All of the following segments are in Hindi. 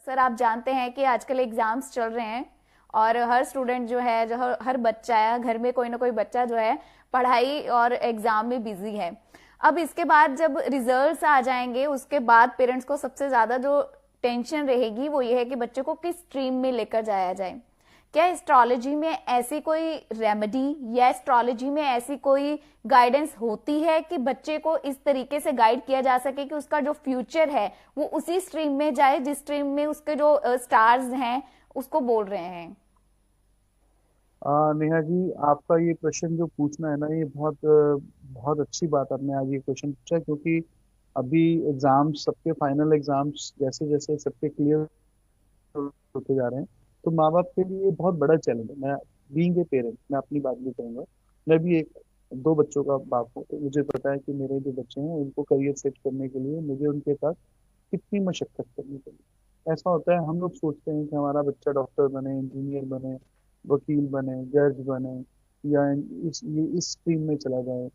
सर आप जानते हैं कि आजकल एग्जाम्स चल रहे हैं और हर स्टूडेंट जो है, जो हर बच्चा है, घर में कोई ना कोई बच्चा जो है पढ़ाई और एग्जाम में बिजी है। अब इसके बाद जब रिजल्ट्स आ जाएंगे उसके बाद पेरेंट्स को सबसे ज्यादा जो टेंशन रहेगी वो ये है कि बच्चे को किस स्ट्रीम में लेकर जाया जाए। क्या एस्ट्रोलॉजी में ऐसी कोई रेमेडी या एस्ट्रोलॉजी में ऐसी कोई गाइडेंस होती है कि बच्चे को इस तरीके से गाइड किया जा सके कि उसका जो फ्यूचर है वो उसी स्ट्रीम में जाए जिस स्ट्रीम में उसके जो स्टार्स हैं उसको बोल रहे हैं। नेहा जी, आपका ये प्रश्न जो पूछना है ना, ये बहुत अच्छी बात आपने आज ये क्वेश्चन पूछा, क्योंकि अभी एग्जाम्स, सबके फाइनल एग्जाम्स जैसे जैसे सबके क्लियर होते जा रहे हैं, तो माँ बाप के लिए ये बहुत बड़ा चैलेंज है। मैं बीइंग ए पेरेंट, मैं अपनी बात भी कहूँगा। मैं भी एक दो बच्चों का बाप हूँ, तो मुझे पता है कि मेरे जो बच्चे हैं उनको करियर सेट करने के लिए मुझे उनके साथ कितनी मशक्कत करनी पड़ी। ऐसा होता है, हम लोग सोचते हैं कि हमारा बच्चा डॉक्टर बने, इंजीनियर बने, वकील बने, जज बने, या इस स्ट्रीम में चला जाए।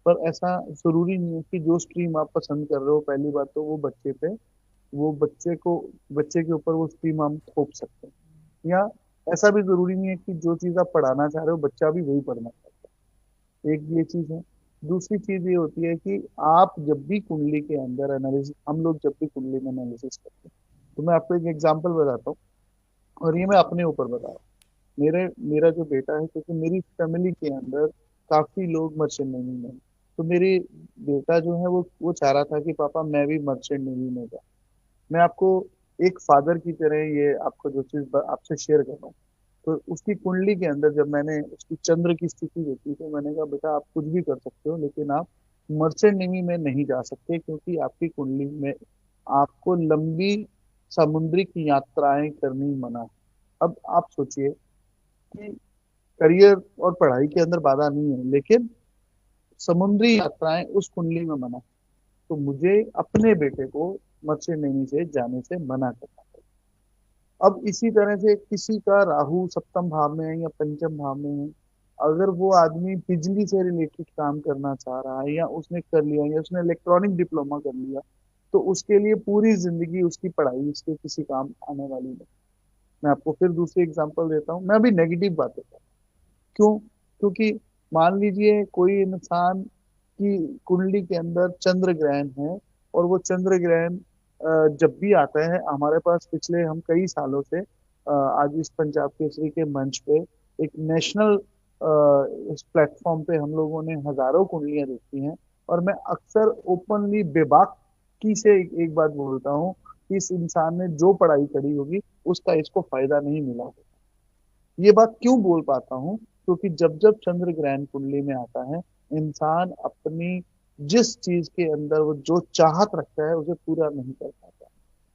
पर ऐसा जरूरी नहीं है कि जो स्ट्रीम आप पसंद कर रहे हो, पहली बात तो वो बच्चे के ऊपर वो स्ट्रीम हम थोप सकते हैं। या ऐसा भी जरूरी नहीं है कि जो चीज आप पढ़ाना चाह रहे हो बच्चा भी वही पढ़ना चाहता है। एक ये चीज है। दूसरी चीज ये होती है कि आप जब भी कुंडली के अंदर एनालिसिस, हम लोग जब भी कुंडली में एनालिसिस करते हैं, तो मैं आपको एक एग्जांपल बताता हूँ, और ये मैं अपने ऊपर बता रहा हूँ। मेरे मेरा जो बेटा है, क्योंकि मेरी फैमिली के अंदर काफी लोग मर्चेंट नेवी में हैं, तो मेरी बेटा जो है वो चाह रहा था कि पापा मैं भी मर्चेंट नेवी में जाऊँ। मैं आपको एक फादर की तरह ये आपको जो चीज आपसे शेयर कर रहा हूँ। तो उसकी कुंडली के अंदर जब मैंने उसकी चंद्र की स्थिति देखी, तो मैंने कहा बेटा आप कुछ भी कर सकते हो, लेकिन आप मर्चेंट नेवी में नहीं जा सकते, क्योंकि आपकी कुंडली में आपको लंबी समुद्रिक यात्राएं करनी मना है। अब आप सोचिए कि करियर और पढ़ाई के अंदर बाधा नहीं है, लेकिन समुद्री यात्राएं उस कुंडली में मना है। तो मुझे अपने बेटे को मत्स्य नेमी से जाने से मना करना पड़ा। अब इसी तरह से किसी का राहु सप्तम भाव में है या पंचम भाव में है, अगर वो आदमी बिजली से रिलेटेड काम करना चाह रहा है, या उसने कर लिया, या उसने इलेक्ट्रॉनिक डिप्लोमा कर लिया, तो उसके लिए पूरी जिंदगी उसकी पढ़ाई उसके किसी काम आने वाली नहीं। मैं आपको फिर दूसरी एग्जांपल देता हूँ। मैं अभी नेगेटिव बातें कर, क्यों? क्योंकि मान लीजिए कोई इंसान की कुंडली के अंदर चंद्र ग्रहण है, और वो चंद्र ग्रहण जब भी आता है हमारे पास, पिछले हम कई सालों से आज इस पंजाब केसरी के मंच पे एक नेशनल इस प्लेटफॉर्म पे हम लोगों ने हजारों कुंडलियां देखी हैं। और मैं अक्सर ओपनली बेबाकी से एक बात बोलता हूँ कि इस इंसान ने जो पढ़ाई करी होगी उसका इसको फायदा नहीं मिला होगा। ये बात क्यों बोल पाता हूँ? क्योंकि जब जब चंद्र ग्रहण कुंडली में आता है, इंसान अपनी जिस चीज के अंदर वो जो चाहत रखता है उसे पूरा नहीं कर पाता।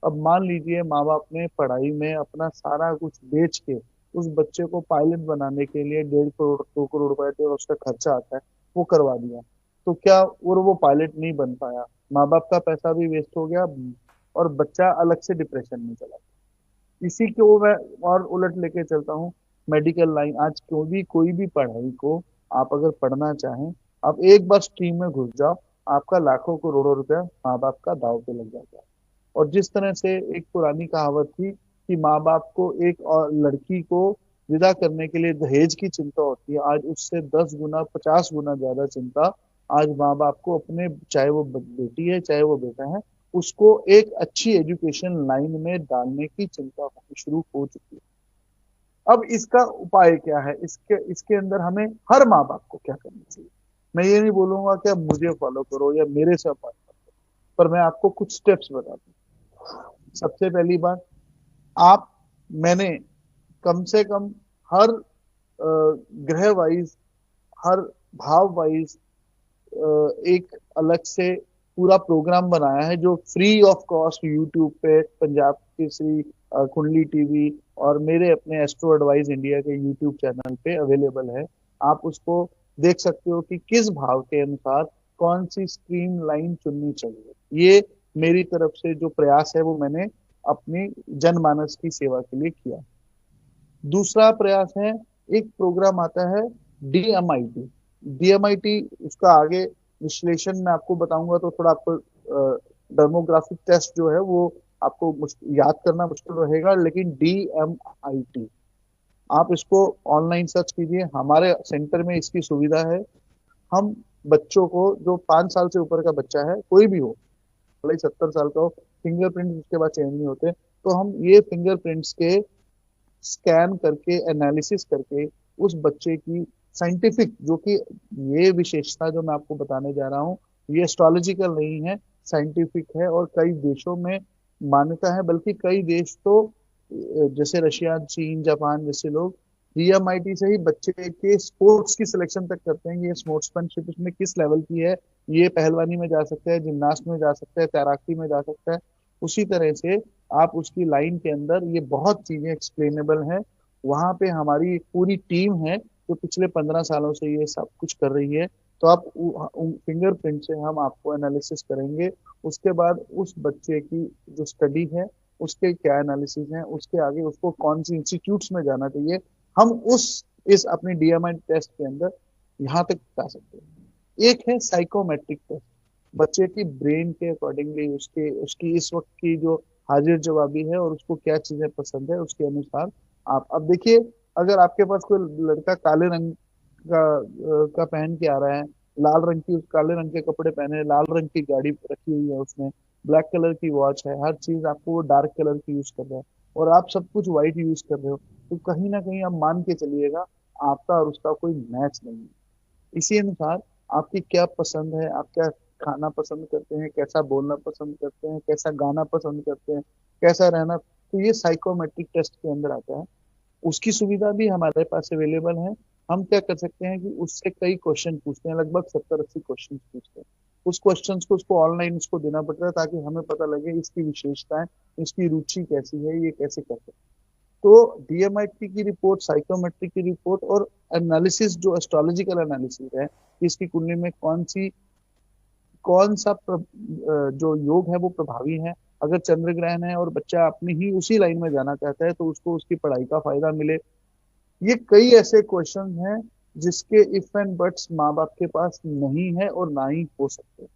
अब मान लीजिए माँ बाप ने पढ़ाई में अपना सारा कुछ बेच के उस बच्चे को पायलट बनाने के लिए 1.5 करोड़ 2 करोड़ रुपए जो उसका खर्चा आता है वो करवा दिया, तो क्या और वो पायलट नहीं बन पाया? माँ बाप का पैसा भी वेस्ट हो गया, और बच्चा अलग से डिप्रेशन में चला गया। इसी को मैं और उलट लेके चलता हूँ। मेडिकल लाइन, आज क्यों भी कोई भी पढ़ाई को आप अगर पढ़ना चाहें, आप एक बार स्ट्रीम में घुस जाओ, आपका लाखों करोड़ों रुपया माँ बाप का दाव पे लग जाता है। और जिस तरह से एक पुरानी कहावत थी कि माँ बाप को एक और लड़की को विदा करने के लिए दहेज की चिंता होती है, आज उससे 10 गुना 50 गुना ज्यादा चिंता आज माँ बाप को अपने, चाहे वो बेटी है चाहे वो बेटा है, उसको एक अच्छी एजुकेशन लाइन में डालने की चिंता होनी शुरू हो चुकी है। अब इसका उपाय क्या है? इसके इसके अंदर हमें हर माँ बाप को क्या करना चाहिए? मैं ये नहीं बोलूंगा कि आप मुझे फॉलो करो या मेरे से फॉलो करो, पर मैं आपको कुछ स्टेप्स बताता हूँ। सबसे पहली बात, आप मैंने कम से कम हर ग्रह वाइज, हर भाव वाइज एक अलग से पूरा प्रोग्राम बनाया है, जो फ्री ऑफ कॉस्ट यूट्यूब पे पंजाब केसरी, कुंडली टीवी और मेरे अपने एस्ट्रो एडवाइस इंडिया के यूट्यूब चैनल पे अवेलेबल है। आप उसको देख सकते हो कि किस भाव के अनुसार कौन सी स्ट्रीम लाइन चुननी चाहिए। ये मेरी तरफ से जो प्रयास है वो मैंने अपनी जनमानस की सेवा के लिए किया। दूसरा प्रयास है, एक प्रोग्राम आता है डीएमआईटी। डीएमआईटी, उसका आगे विश्लेषण मैं आपको बताऊंगा तो थोड़ा आपको डेमोग्राफिक टेस्ट जो है वो आपको याद करना मुश्किल रहेगा, लेकिन DMIT, आप इसको ऑनलाइन सर्च कीजिए, हमारे सेंटर में इसकी सुविधा है। हम बच्चों को, जो 5 साल से ऊपर का बच्चा है, कोई भी हो, भले ही 70 साल का हो, फिंगरप्रिंट उसके बाद चेंज नहीं होते, तो हम ये फिंगरप्रिंट्स के स्कैन करके, एनालिसिस करके उस बच्चे की साइंटिफिक, जो कि ये विशेषता जो मैं आपको बताने जा रहा हूँ, ये एस्ट्रोलॉजिकल नहीं है, साइंटिफिक है, और कई देशों में मान्यता है, बल्कि कई देश तो जैसे रशिया, चीन, जापान जैसे लोग DMIT से ही बच्चे के स्पोर्ट्स की सिलेक्शन तक करते हैं कि ये स्पोर्ट्समैनशिप इसमें किस लेवल की है, ये पहलवानी में जा सकता है, जिम्नास्ट में जा सकता है, तैराकी में जा सकता है। उसी तरह से आप उसकी लाइन के अंदर, ये बहुत चीजें एक्सप्लेनेबल हैं। वहां पे हमारी एक पूरी टीम है जो पिछले 15 सालों से ये सब कुछ कर रही है। तो आप फिंगरप्रिंट से हम आपको एनालिसिस करेंगे, उसके बाद उस बच्चे की जो स्टडी है, उसके क्या एनालिसिस है, उसके आगे उसको कौन सी इंस्टीट्यूट्स में जाना चाहिए, हम उस इस अपने DMI टेस्ट के अंदर यहाँ तक बता सकते हैं। एक है साइकोमेट्रिक टेस्ट, बच्चे की ब्रेन के अकॉर्डिंगली, उसके उसकी इस वक्त की जो हाजिर जवाबी है और उसको क्या चीजें पसंद है, उसके अनुसार आप अब देखिए, अगर आपके पास कोई लड़का काले रंग का पहन के आ रहा है, लाल रंग की, काले रंग के कपड़े पहने, लाल रंग की गाड़ी रखी हुई है उसने, ब्लैक कलर की वॉच है, हर चीज आपको वो डार्क कलर की यूज कर रहा है, और आप सब कुछ व्हाइट यूज कर रहे हो, तो कहीं ना कहीं आप मान के चलिएगा आपका और उसका कोई मैच नहीं है। इसी अनुसार आपकी क्या पसंद है, आप क्या खाना पसंद करते हैं, कैसा बोलना पसंद करते हैं, कैसा गाना पसंद करते हैं, कैसा रहना, तो ये साइकोमेट्रिक टेस्ट के अंदर आता है। उसकी सुविधा भी हमारे पास अवेलेबल है। हम क्या कर सकते हैं कि उससे कई क्वेश्चन पूछते हैं, लगभग 70-80 क्वेश्चन पूछते हैं। उस क्वेश्चन को उसको ऑनलाइन उसको देना पड़ता है, ताकि हमें पता लगे इसकी विशेषताएं, इसकी रुचि कैसी है, ये कैसे करते हैं। तो DMIT की रिपोर्ट, साइकोमेट्रिक की रिपोर्ट, और एनालिसिस जो एस्ट्रोलॉजिकल एनालिसिस है कि इसकी कुंडली में कौन सा जो योग है वो प्रभावी है, अगर चंद्र ग्रहण है और बच्चा अपनी ही उसी लाइन में जाना चाहता है, तो उसको उसकी पढ़ाई का फायदा मिले। ये कई ऐसे क्वेश्चन हैं जिसके इफ एंड बट्स माँ बाप के पास नहीं है और ना ही हो सकते।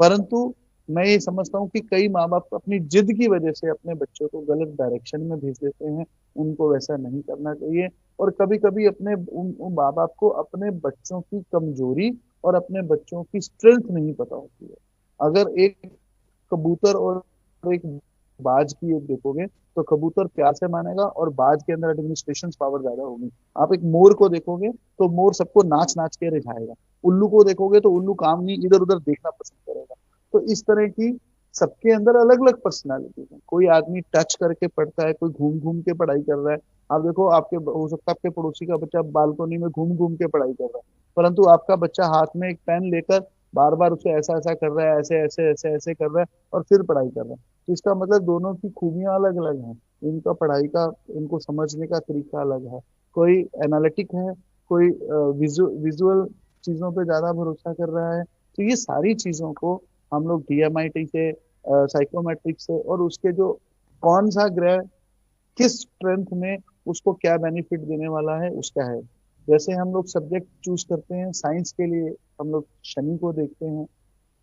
परंतु मैं ये समझता हूँ कि कई माँ बाप अपनी जिद की वजह से अपने बच्चों को गलत डायरेक्शन में भेज देते हैं, उनको वैसा नहीं करना चाहिए। और कभी कभी अपने उन माँ बाप को अपने बच्चों की कमजोरी और अपने बच्चों की स्ट्रेंथ नहीं पता होती है। अगर एक कबूतर और एक बाज की एक देखोगे, तो कबूतर प्यार से मानेगा और बाज के अंदर एडमिनिस्ट्रेशन पावर ज्यादा होगी। आप एक मोर को देखोगे तो मोर सबको नाच नाच के रिझाएगा, उल्लू को देखोगे तो उल्लू काम नहीं, इधर उधर देखना पसंद करेगा। तो इस तरह की सबके अंदर अलग अलग पर्सनैलिटी है। कोई आदमी टच करके पढ़ता है, कोई घूम घूम के पढ़ाई कर रहा है। आप देखो, आपके हो सकता है आपके पड़ोसी का बच्चा बालकोनी में घूम घूम के पढ़ाई कर रहा है, परंतु आपका बच्चा हाथ में एक पेन लेकर बार बार उसे ऐसा ऐसा कर रहा है, ऐसे ऐसे ऐसे ऐसे कर रहा है, और फिर पढ़ाई कर रहा है। तो इसका मतलब दोनों की खूबियां अलग अलग हैं, इनका पढ़ाई का, इनको समझने का तरीका अलग है। कोई एनालिटिक है, कोई विजुअल चीजों पे ज्यादा भरोसा कर रहा है। तो ये सारी चीजों को हम लोग DMIT से, साइकोमेट्रिक से, और उसके जो कौन सा ग्रह किस स्ट्रेंथ में उसको क्या बेनिफिट देने वाला है उसका है। जैसे हम लोग सब्जेक्ट चूज करते हैं साइंस के लिए, हम लोग शनि को देखते हैं,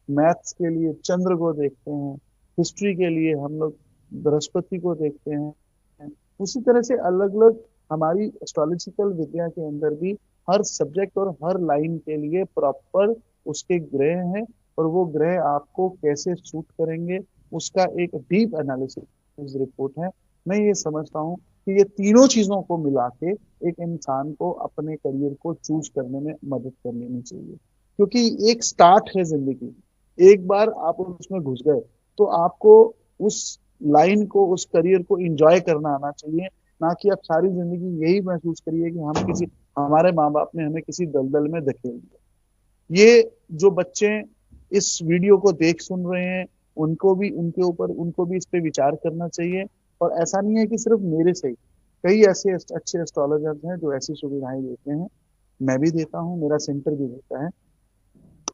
मैथ्स के लिए चंद्र को देखते हैं, हिस्ट्री के लिए हम लोग बृहस्पति को देखते हैं। उसी तरह से अलग अलग हमारी एस्ट्रोलॉजिकल विद्या के अंदर भी हर सब्जेक्ट और हर लाइन के लिए प्रॉपर उसके ग्रह हैं, और वो ग्रह आपको कैसे सूट करेंगे उसका एक डीप एनालिसिस रिपोर्ट है। मैं ये समझता हूँ कि ये तीनों चीजों को मिला के एक इंसान को अपने करियर को चूज करने में मदद कर लेनी चाहिए। क्योंकि एक स्टार्ट है जिंदगी, एक बार आप उसमें घुस गए तो आपको उस लाइन को, उस करियर को एंजॉय करना आना चाहिए। ना कि आप सारी जिंदगी यही महसूस करिए कि हम किसी, हमारे माँ बाप ने हमें किसी दलदल में धकेल दिया। ये जो बच्चे इस वीडियो को देख सुन रहे हैं, उनको भी, उनको भी इस पे विचार करना चाहिए। और ऐसा नहीं है कि सिर्फ मेरे से ही, कई ऐसे अच्छे एस्ट्रोलॉजर्स हैं जो ऐसी सुविधाएं देते हैं। मैं भी देता हूँ, मेरा सेंटर भी देता है,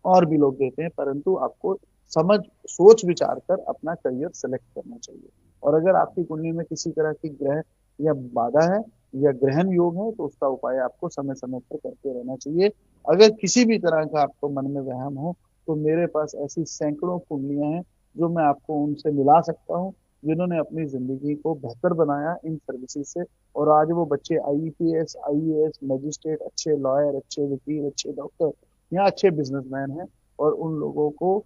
और भी लोग देते हैं। परंतु आपको समझ सोच विचार कर अपना करियर सेलेक्ट करना चाहिए। और अगर आपकी कुंडली में किसी तरह की ग्रह या बाधा है या ग्रहण योग है, तो उसका उपाय आपको समय समय पर करते रहना चाहिए। अगर किसी भी तरह का आपको मन में वहम हो, तो मेरे पास ऐसी सैकड़ों कुंडलियां हैं जो मैं आपको उनसे मिला सकता हूँ। जिन्होंने अपनी जिंदगी को बेहतर बनाया इन सर्विसेज से। और आज वो बच्चे आईपीएस, आईएएस, मजिस्ट्रेट, अच्छे लॉयर, अच्छे वकील, अच्छे डॉक्टर या अच्छे बिजनेसमैन हैं। और उन लोगों को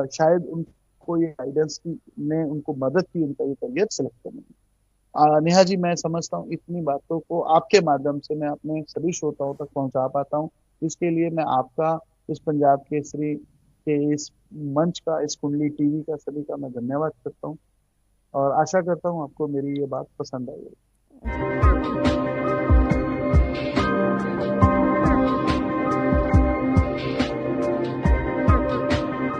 शायद उनको ये गाइडेंस की ने उनको मदद की उनका ये करियर सेलेक्ट करने में। नेहा जी, मैं समझता हूँ इतनी बातों को आपके माध्यम से मैं अपने सभी श्रोताओं तक पहुंचा पाता हूँ। इसके लिए मैं आपका, इस पंजाब केसरी के इस मंच का, इस कुंडली टीवी का, सभी का मैं धन्यवाद करता हूँ। और आशा करता हूँ आपको मेरी ये बात पसंद आई। जी।